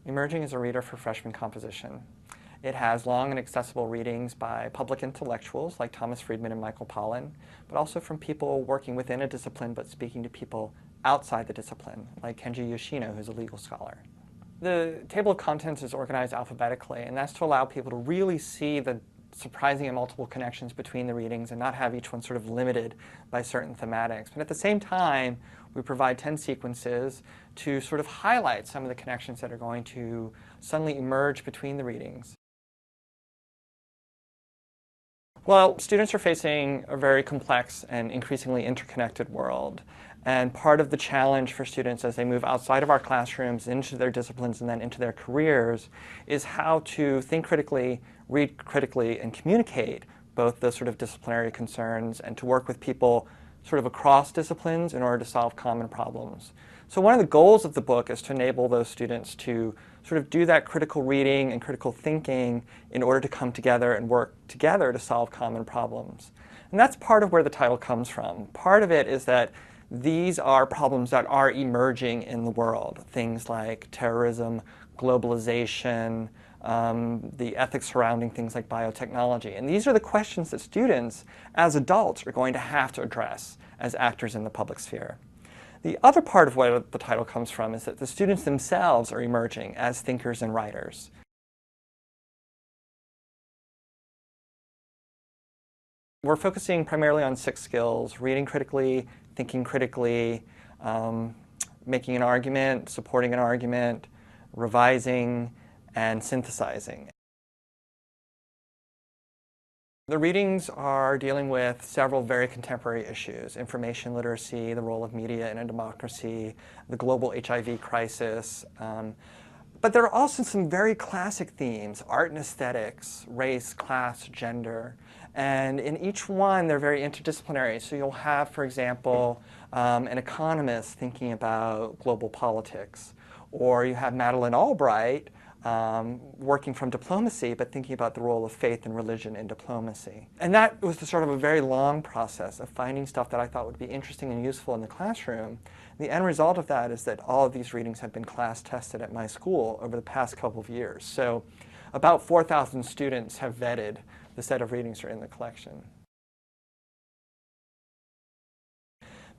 Emerging as a reader for freshman composition. It has long and accessible readings by public intellectuals like Thomas Friedman and Michael Pollan, but also from people working within a discipline but speaking to people outside the discipline, like Kenji Yoshino, who's a legal scholar. The table of contents is organized alphabetically, and that's to allow people to really see the surprising and multiple connections between the readings and not have each one sort of limited by certain thematics. But at the same time, we provide 10 sequences to sort of highlight some of the connections that are going to suddenly emerge between the readings. Well, students are facing a very complex and increasingly interconnected world. And part of the challenge for students as they move outside of our classrooms into their disciplines and then into their careers is how to think critically, read critically, and communicate both the sort of disciplinary concerns and to work with people sort of across disciplines in order to solve common problems. So one of the goals of the book is to enable those students to sort of do that critical reading and critical thinking in order to come together and work together to solve common problems. And that's part of where the title comes from. Part of it is that these are problems that are emerging in the world. Things like terrorism, globalization, the ethics surrounding things like biotechnology. And these are the questions that students, as adults, are going to have to address as actors in the public sphere. The other part of where the title comes from is that the students themselves are emerging as thinkers and writers. We're focusing primarily on 6 skills: reading critically, thinking critically, making an argument, supporting an argument, revising, and synthesizing. The readings are dealing with several very contemporary issues: information literacy, the role of media in a democracy, the global HIV crisis. But there are also some very classic themes: art and aesthetics, race, class, gender. And in each one, they're very interdisciplinary. So you'll have, for example, an economist thinking about global politics. Or you have Madeleine Albright working from diplomacy, but thinking about the role of faith and religion in diplomacy. And that was the sort of a very long process of finding stuff that I thought would be interesting and useful in the classroom. The end result of that is that all of these readings have been class tested at my school over the past couple of years. So about 4,000 students have vetted the set of readings that are in the collection.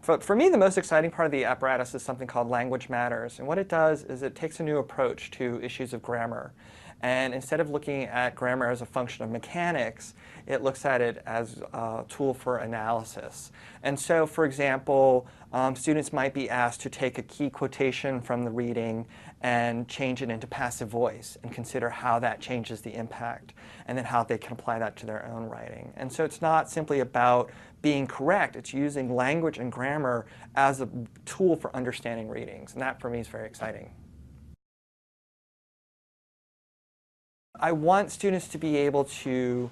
For me, the most exciting part of the apparatus is something called Language Matters. And what it does is it takes a new approach to issues of grammar. And instead of looking at grammar as a function of mechanics, it looks at it as a tool for analysis. And so, for example, students might be asked to take a key quotation from the reading and change it into passive voice and consider how that changes the impact and then how they can apply that to their own writing. And so it's not simply about being correct, it's using language and grammar as a tool for understanding readings. And that, for me, is very exciting. I want students to be able to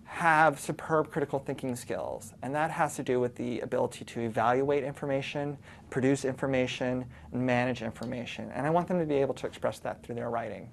have superb critical thinking skills, and that has to do with the ability to evaluate information, produce information, and manage information. And I want them to be able to express that through their writing.